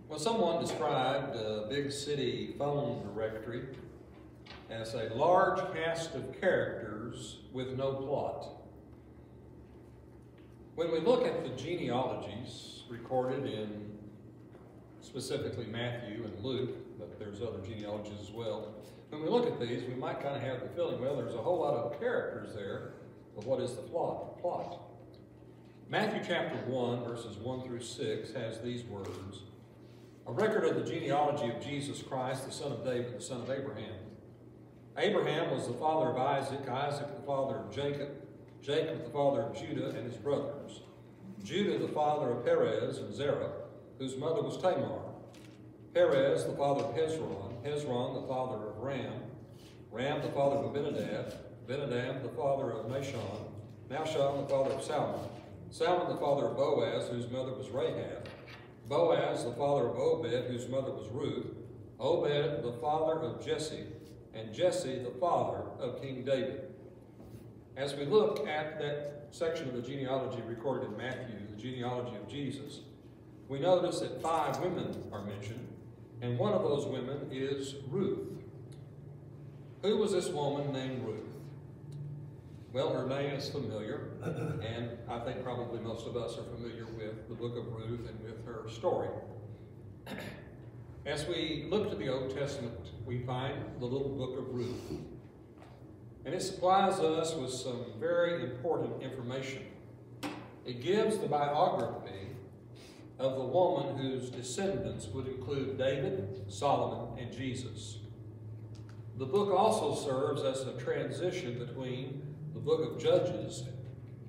Well, someone described a big city phone directory as a large cast of characters with no plot. When we look at the genealogies recorded in specifically Matthew and Luke, but there's other genealogies as well, when we look at these, we might kind of have the feeling, well, there's a whole lot of characters there, but what is the plot? Matthew chapter 1, verses 1 through 6 has these words: a record of the genealogy of Jesus Christ, the son of David, the son of Abraham. Abraham was the father of Isaac, Isaac the father of Jacob, Jacob the father of Judah and his brothers, Judah the father of Perez and Zerah, whose mother was Tamar, Perez the father of Hezron, Hezron the father of Ram, Ram the father of Abinadab, Abinadab the father of Nahshon, Nahshon the father of Salmon, Salmon the father of Boaz, whose mother was Rahab, Boaz the father of Obed, whose mother was Ruth, Obed the father of Jesse, and Jesse the father of King David. As we look at that section of the genealogy recorded in Matthew, the genealogy of Jesus, we notice that 5 women are mentioned, and one of those women is Ruth. Who was this woman named Ruth? Well, her name is familiar, and I think probably most of us are familiar with the book of Ruth and with her story. As we look to the Old Testament, we find the little book of Ruth, and it supplies us with some very important information. It gives the biography of the woman whose descendants would include David, Solomon, and Jesus. The book also serves as a transition between the book of Judges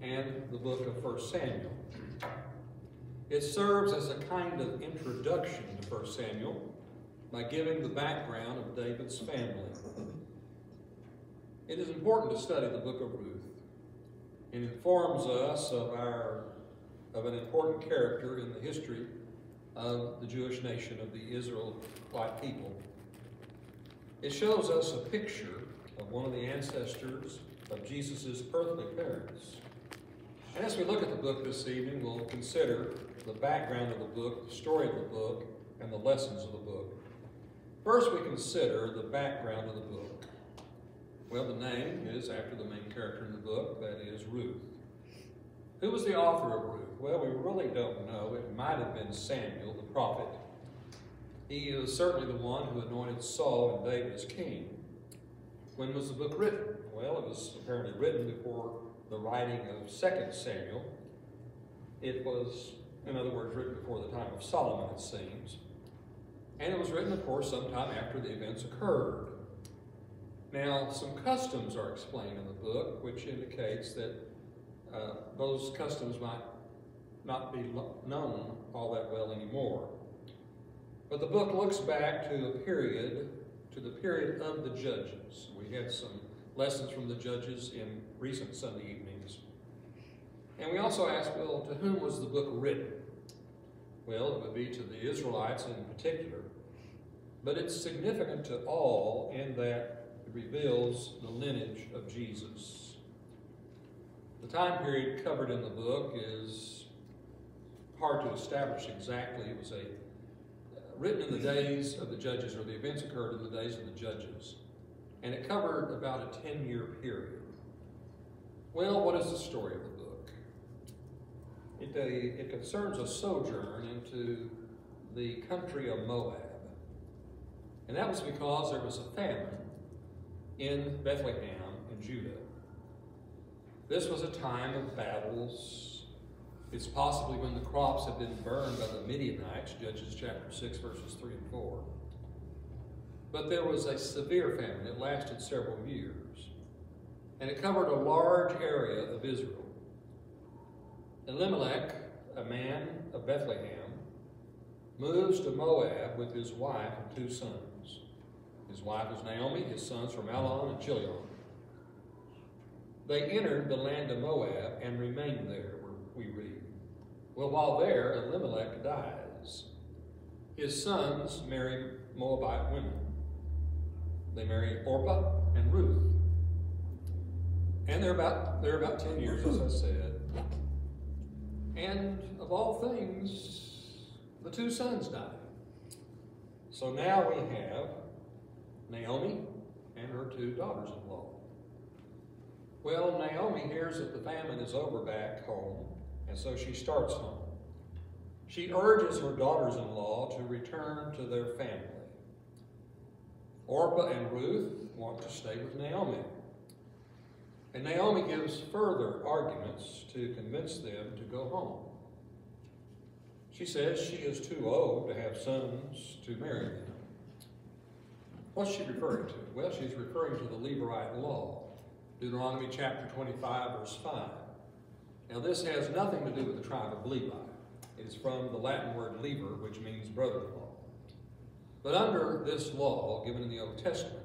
and the book of 1 Samuel. It serves as a kind of introduction to 1 Samuel by giving the background of David's family. It is important to study the book of Ruth. It informs us of an important character in the history of the Jewish nation, of the Israelite people. It shows us a picture of one of the ancestors of Jesus' earthly parents. And as we look at the book this evening, we'll consider the background of the book, the story of the book, and the lessons of the book. First, we consider the background of the book. Well, the name is after the main character in the book, that is Ruth. Who was the author of Ruth? Well, we really don't know. It might have been Samuel, the prophet. He is certainly the one who anointed Saul and David as king. When was the book written? Well, it was apparently written before the writing of 2 Samuel. It was, in other words, written before the time of Solomon, it seems. And it was written, of course, sometime after the events occurred. Now, some customs are explained in the book, which indicates that those customs might not be known all that well anymore. But the book looks back to the period of the Judges. We had some lessons from the Judges in recent Sunday evenings. And we also ask, well, to whom was the book written? Well, it would be to the Israelites in particular. But it's significant to all in that it reveals the lineage of Jesus. The time period covered in the book is hard to establish exactly. It was written in the days of the Judges, or the events occurred in the days of the Judges. And it covered about a 10-year period. Well, what is the story of the book? It concerns a sojourn into the country of Moab. And that was because there was a famine in Bethlehem in Judah. This was a time of battles. It's possibly when the crops had been burned by the Midianites, Judges chapter 6, verses 3 and 4. But there was a severe famine. It lasted several years. And it covered a large area of Israel. Elimelech, a man of Bethlehem, moves to Moab with his wife and 2 sons. His wife was Naomi, his sons were Mahlon and Chilion. They entered the land of Moab and remained there, we read. Well, while there, Elimelech dies. His sons marry Moabite women. They marry Orpah and Ruth. And they're about 10 years, as I said. And of all things, the 2 sons die. So now we have Naomi and her two daughters-in-law. Well, Naomi hears that the famine is over back home, and so she starts home. She urges her daughters-in-law to return to their family. Orpah and Ruth want to stay with Naomi. And Naomi gives further arguments to convince them to go home. She says she is too old to have sons to marry them. What's she referring to? Well, she's referring to the Levirate law, Deuteronomy chapter 25, verse 5. Now, this has nothing to do with the tribe of Levi. It is from the Latin word lever, which means brother-in-law. But under this law, given in the Old Testament,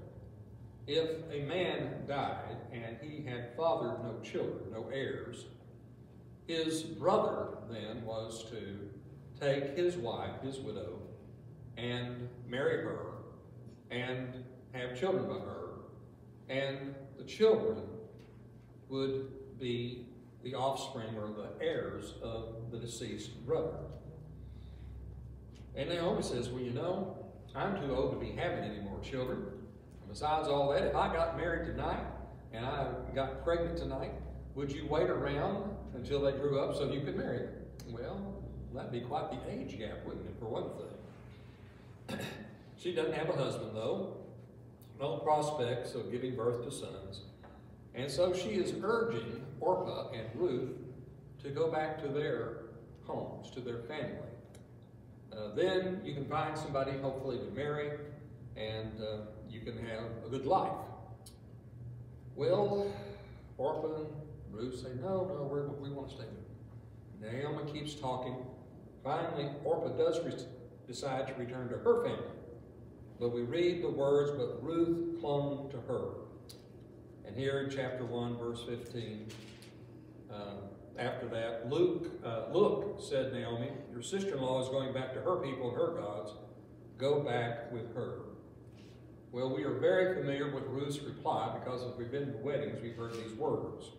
if a man died and he had fathered no children, no heirs, his brother then was to take his wife, his widow, and marry her and have children by her, and the children would be the offspring or the heirs of the deceased brother. And Naomi says, well, you know, I'm too old to be having any more children. And besides all that, if I got married tonight and I got pregnant tonight, would you wait around until they grew up so you could marry them? Well, that'd be quite the age gap, wouldn't it, for one thing? She doesn't have a husband, though. No prospects of giving birth to sons. And so she is urging Orpah and Ruth to go back to their homes, to their family. Then you can find somebody, hopefully, to marry, and you can have a good life. Well, Orpah and Ruth say, no, we want to stay with them. Naomi keeps talking. Finally, Orpah does decide to return to her family. But we read the words, but Ruth clung to her. And here in chapter 1, verse 15, after that, look, said Naomi, your sister-in-law is going back to her people and her gods. Go back with her. Well, we are very familiar with Ruth's reply because as we've been to weddings, we've heard these words.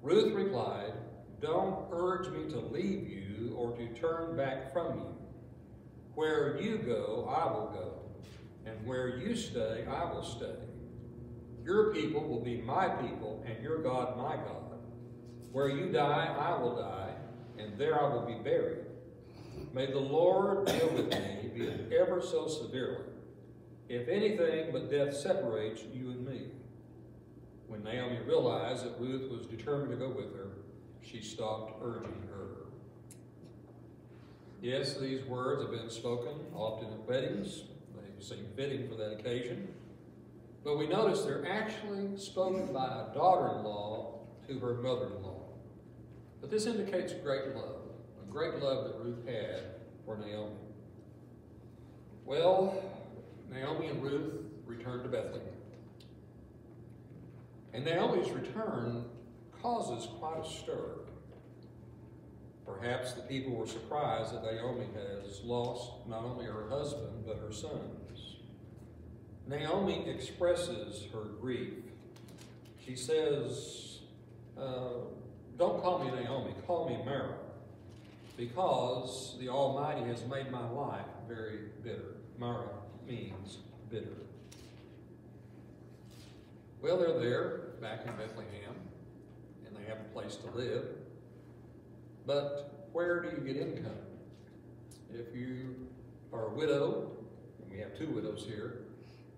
Ruth replied, don't urge me to leave you or to turn back from you. Where you go, I will go, and where you stay, I will stay. Your people will be my people, and your God my God. Where you die, I will die, and there I will be buried. May the Lord deal with me, be it ever so severely, if anything but death separates you and me. When Naomi realized that Ruth was determined to go with her, she stopped urging her. Yes, these words have been spoken often at weddings. They seem fitting for that occasion. But we notice they're actually spoken by a daughter-in-law to her mother-in-law. But this indicates great love, a great love that Ruth had for Naomi. Well, Naomi and Ruth returned to Bethlehem. And Naomi's return causes quite a stir. Perhaps the people were surprised that Naomi has lost not only her husband, but her sons. Naomi expresses her grief. She says, don't call me Naomi, call me Mara, because the Almighty has made my life very bitter. Mara means bitter. Well, they're there, back in Bethlehem, and they have a place to live. But where do you get income? If you are a widow, and we have two widows here,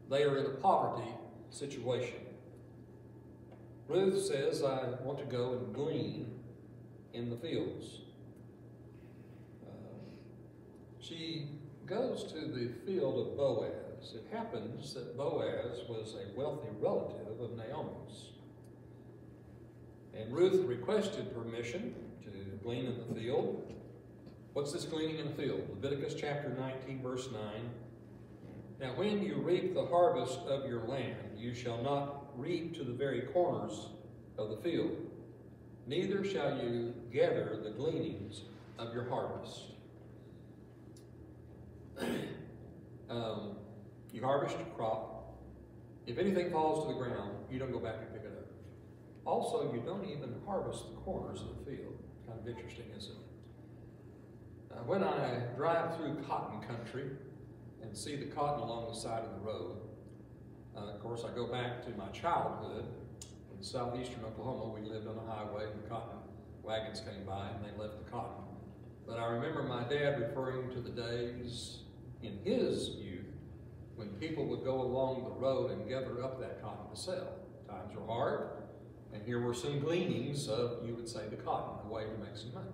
they are in a poverty situation. Ruth says, I want to go and glean in the fields. She goes to the field of Boaz. It happens that Boaz was a wealthy relative of Naomi's. And Ruth requested permission to glean in the field. What's this gleaning in the field? Leviticus chapter 19, verse 9. Now when you reap the harvest of your land, you shall not reap to the very corners of the field, neither shall you gather the gleanings of your harvest. You harvest your crop. If anything falls to the ground, you don't go back and pick it up. Also, you don't even harvest the corners of the field. Kind of interesting, isn't it? When I drive through cotton country, and see the cotton along the side of the road. Of course, I go back to my childhood. In southeastern Oklahoma, we lived on a highway, and the cotton wagons came by, and they left the cotton. But I remember my dad referring to the days in his youth when people would go along the road and gather up that cotton to sell. Times were hard, and here were some gleanings of, you would say, the cotton, a way to make some money.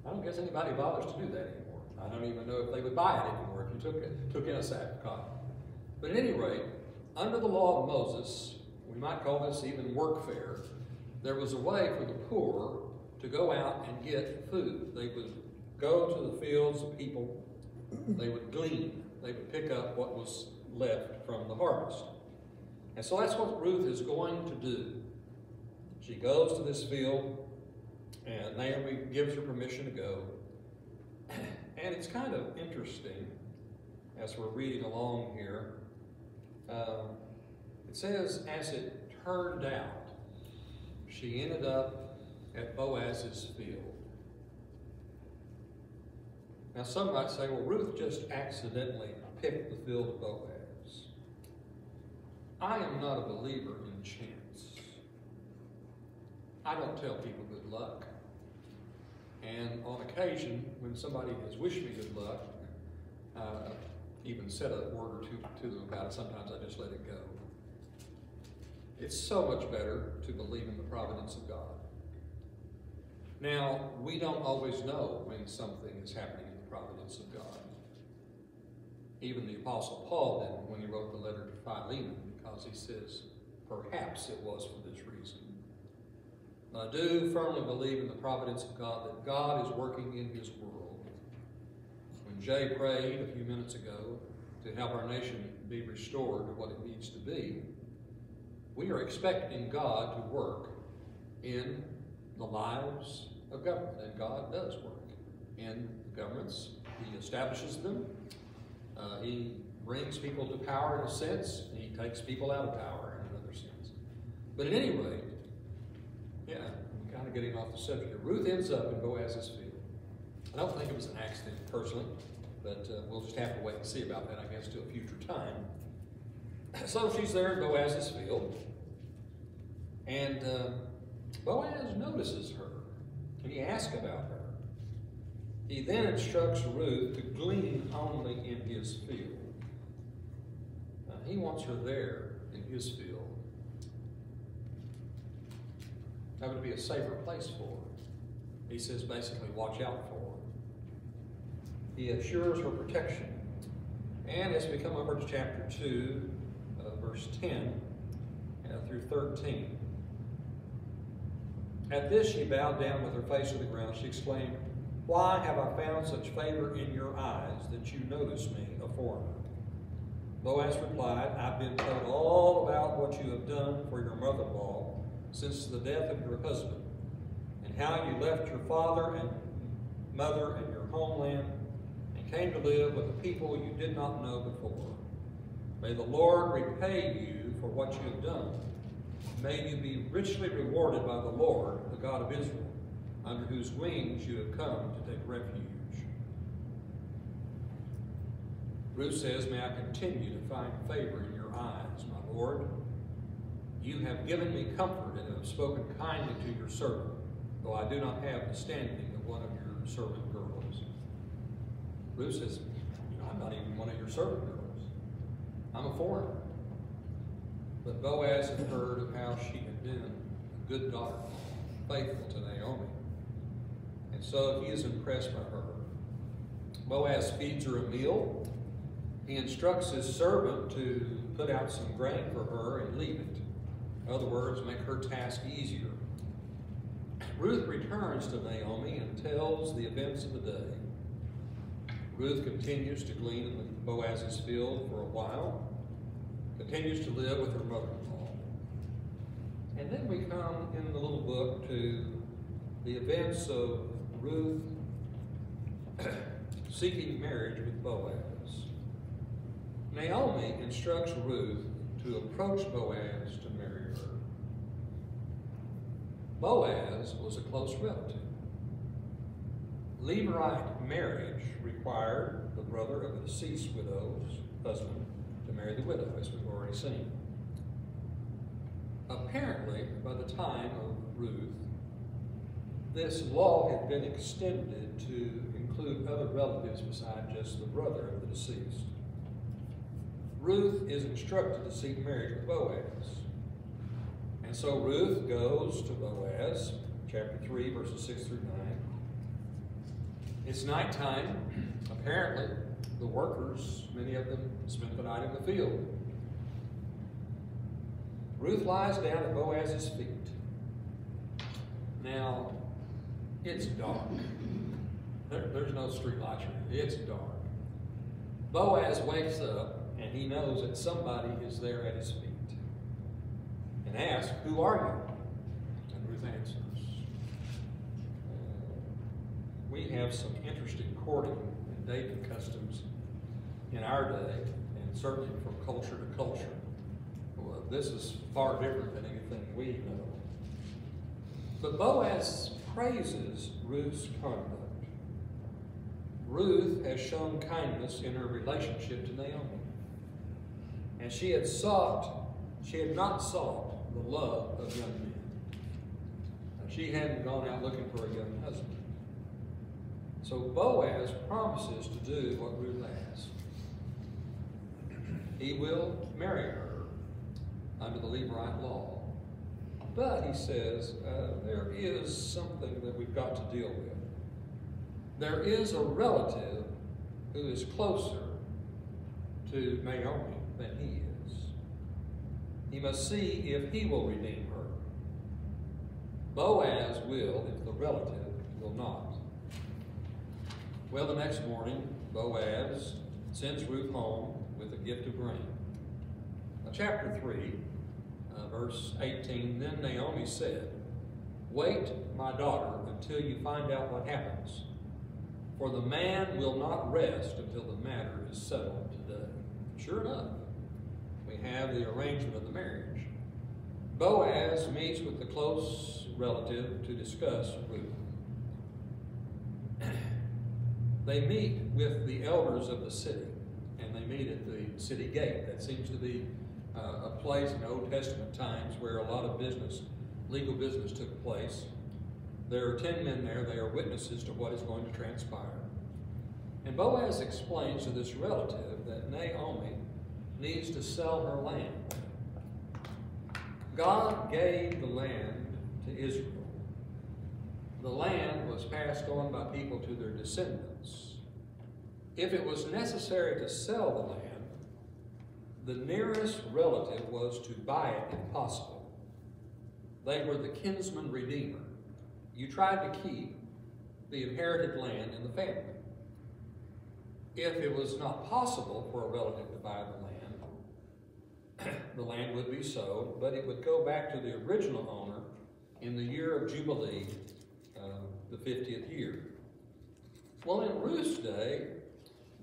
I don't guess anybody bothers to do that anymore. I don't even know if they would buy it anymore if you took in a sack of cotton. But at any rate, under the law of Moses, we might call this even workfare, there was a way for the poor to go out and get food. They would go to the fields of people, they would glean, they would pick up what was left from the harvest. And so that's what Ruth is going to do. She goes to this field, and Naomi gives her permission to go. And it's kind of interesting, as we're reading along here, it says, as it turned out, she ended up at Boaz's field. Now some might say, well, Ruth just accidentally picked the field of Boaz. I am not a believer in chance. I don't tell people good luck. And on occasion, when somebody has wished me good luck, even said a word or two to them about it, sometimes I just let it go. It's so much better to believe in the providence of God. Now, we don't always know when something is happening in the providence of God. Even the Apostle Paul didn't when he wrote the letter to Philemon, because he says, perhaps it was for this reason. I do firmly believe in the providence of God, that God is working in his world. When Jay prayed a few minutes ago to help our nation be restored to what it needs to be, we are expecting God to work in the lives of government, and God does work in governments. He establishes them. He brings people to power in a sense. He takes people out of power in another sense. But at any rate, yeah, I'm kind of getting off the subject here. Ruth ends up in Boaz's field. I don't think it was an accident personally, but we'll just have to wait and see about that, I guess, to a future time. So she's there in Boaz's field, and Boaz notices her, and he asks about her. He then instructs Ruth to glean only in his field. Now, he wants her there in his field. That would be a safer place for her. He says basically, watch out for her. He assures her protection. And as we come over to chapter 2, verse 10 through 13. At this she bowed down with her face to the ground. She exclaimed, "Why have I found such favor in your eyes that you notice me, a foreigner?" Boaz replied, "I've been told all about what you have done for your mother-in-law since the death of your husband, and how you left your father and mother and your homeland and came to live with a people you did not know before. May the Lord repay you for what you have done. May you be richly rewarded by the Lord, the God of Israel, under whose wings you have come to take refuge." Ruth says, "May I continue to find favor in your eyes, my Lord. You have given me comfort and have spoken kindly to your servant, though I do not have the standing of one of your servant girls." Ruth says, "I'm not even one of your servant girls. I'm a foreigner." But Boaz had heard of how she had been a good daughter, faithful to Naomi. And so he is impressed by her. Boaz feeds her a meal. He instructs his servant to put out some grain for her and leave it. In other words, make her task easier. Ruth returns to Naomi and tells the events of the day. Ruth continues to glean in Boaz's field for a while, continues to live with her mother-in-law. And then we come in the little book to the events of Ruth seeking marriage with Boaz. Naomi instructs Ruth to approach Boaz to marry her. Boaz was a close relative. Levirate marriage required the brother of the deceased widow's husband to marry the widow, as we've already seen. Apparently, by the time of Ruth, this law had been extended to include other relatives besides just the brother of the deceased. Ruth is instructed to seek marriage with Boaz. And so Ruth goes to Boaz, chapter 3, verses 6 through 9. It's nighttime. Apparently, the workers, many of them, spent the night in the field. Ruth lies down at Boaz's feet. Now, it's dark. There's no street lights here. It's dark. Boaz wakes up, and he knows that somebody is there at his feet. And asks, "Who are you?" And Ruth answers. We have some interesting courting and dating customs in our day, and certainly from culture to culture. Well, this is far different than anything we know. But Boaz praises Ruth's conduct. Ruth has shown kindness in her relationship to Naomi. And she had not sought the love of young men. She hadn't gone out looking for a young husband. So Boaz promises to do what Ruth asked. He will marry her under the Levite law. But he says, there is something that we've got to deal with. There is a relative who is closer to Naomi than he is. He must see if he will redeem her. Boaz will if the relative will not. Well, the next morning, Boaz sends Ruth home with a gift of grain. Chapter 3, verse 18, then Naomi said, "Wait, my daughter, until you find out what happens. For the man will not rest until the matter is settled today." Sure enough, we have the arrangement of the marriage. Boaz meets with the close relative to discuss Ruth. They meet with the elders of the city, and they meet at the city gate. That seems to be a place in Old Testament times where a lot of legal business took place. There are 10 men there. They are witnesses to what is going to transpire. And Boaz explains to this relative that Naomi needs to sell her land. God gave the land to Israel. The land was passed on by people to their descendants. If it was necessary to sell the land, the nearest relative was to buy it if possible. They were the kinsman redeemer. You tried to keep the inherited land in the family. If it was not possible for a relative to buy the land would be sold, but it would go back to the original owner in the year of Jubilee, the 50th year. Well, in Ruth's day,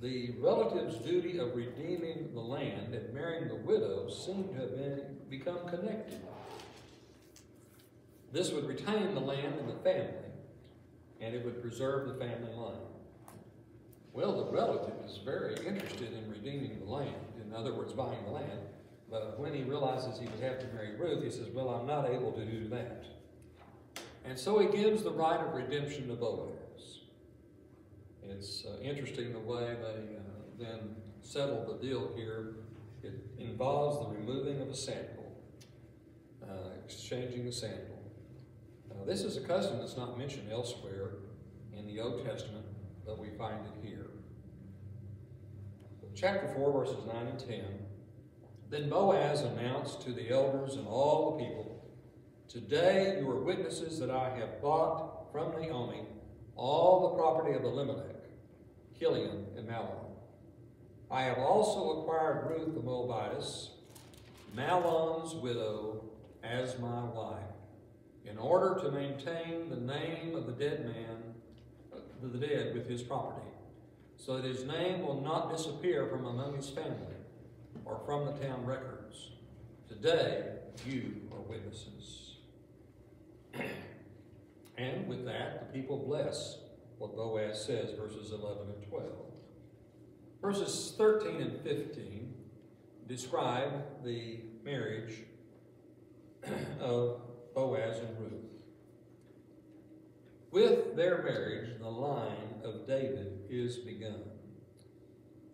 the relative's duty of redeeming the land and marrying the widow seemed to have become connected. This would retain the land in the family, and it would preserve the family line. Well, the relative is very interested in redeeming the land, in other words, buying the land. But when he realizes he would have to marry Ruth, he says, well, I'm not able to do that. And so he gives the right of redemption to Boaz. It's interesting the way they then settle the deal here. It involves the removing of a sandal, exchanging the sandal. This is a custom that's not mentioned elsewhere in the Old Testament, but we find it here. Chapter 4, verses 9 and 10. Then Boaz announced to the elders and all the people, "Today you are witnesses that I have bought from Naomi all the property of Elimelech, Chilion, and Mahlon. I have also acquired Ruth the Moabitess, Mahlon's widow, as my wife, in order to maintain the name of the dead with his property, so that his name will not disappear from among his family or from the town records. Today you are witnesses." And with that, the people bless what Boaz says, verses 11 and 12. Verses 13 and 15 describe the marriage of Boaz and Ruth. With their marriage, the line of David is begun.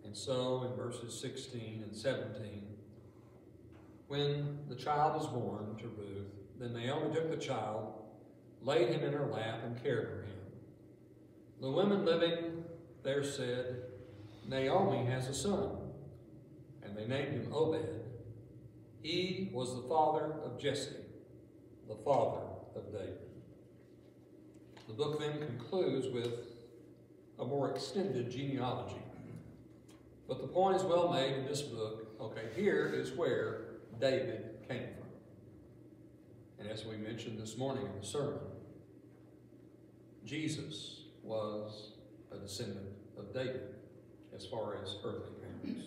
And so in verses 16 and 17, when the child was born to Ruth, then Naomi took the child, laid him in her lap, and cared for him. The women living there said, Naomi has a son, and they named him Obed. He was the father of Jesse, the father of David. The book then concludes with a more extended genealogy. But the point is well made in this book. Okay, here is where David came from. And as we mentioned this morning in the sermon, Jesus was a descendant of David as far as earthly parents.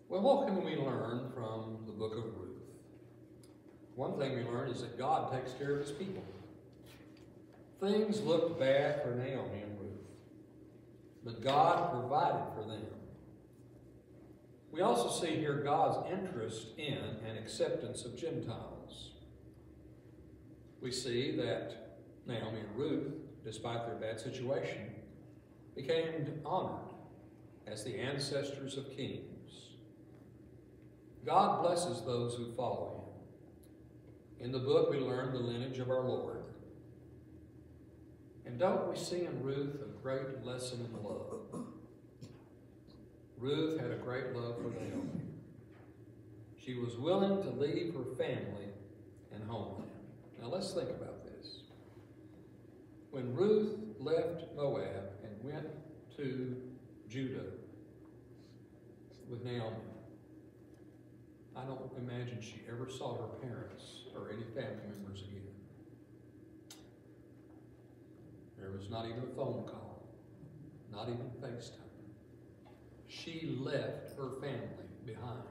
Well, what can we learn from the book of Ruth? One thing we learn is that God takes care of his people. Things looked bad for Naomi and Ruth, but God provided for them. We also see here God's interest in and acceptance of Gentiles. We see that Naomi and Ruth, despite their bad situation, became honored as the ancestors of kings. God blesses those who follow him. In the book, we learn the lineage of our Lord. And don't we see in Ruth a great lesson in love? Ruth had a great love for Naomi. She was willing to leave her family and homeland. Now let's think about this. When Ruth left Moab and went to Judah with Naomi, I don't imagine she ever saw her parents or any family members again. There was not even a phone call, not even FaceTime. She left her family behind.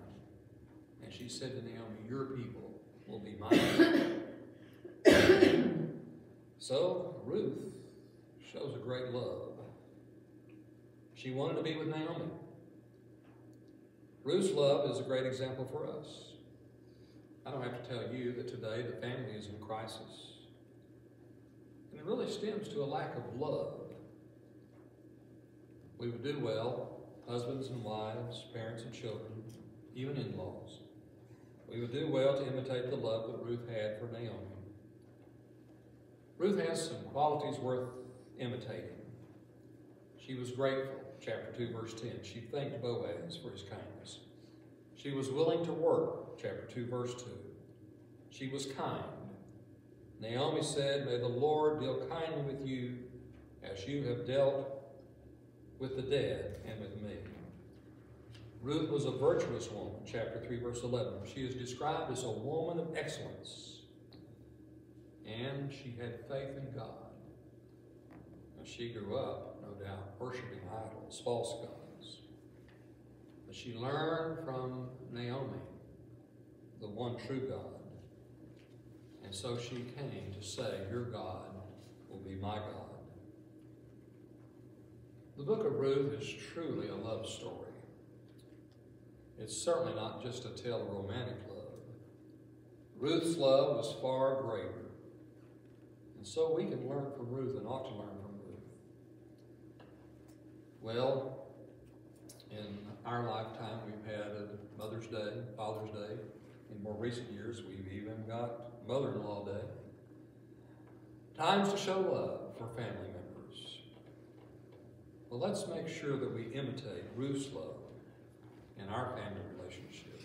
And she said to Naomi, your people will be mine. So Ruth shows a great love. She wanted to be with Naomi. Ruth's love is a great example for us. I don't have to tell you that today the family is in crisis. And it really stems to a lack of love. We would do well, husbands and wives, parents and children, even in-laws. We would do well to imitate the love that Ruth had for Naomi. Ruth has some qualities worth imitating. She was grateful, chapter 2, verse 10. She thanked Boaz for his kindness. She was willing to work, chapter 2, verse 2. She was kind. Naomi said, may the Lord deal kindly with you as you have dealt with the dead and with me. Ruth was a virtuous woman, chapter 3, verse 11. She is described as a woman of excellence. And she had faith in God. And she grew up, no doubt, worshiping idols, false gods. But she learned from Naomi, the one true God. And so she came to say, your God will be my God. The book of Ruth is truly a love story. It's certainly not just a tale of romantic love. Ruth's love was far greater. And so we can learn from Ruth and ought to learn from Ruth. Well, in our lifetime, we've had a Mother's Day, Father's Day. In more recent years, we've even got Mother-in-Law Day. Times to show love for family members. Well, let's make sure that we imitate Ruth's love in our family relationship.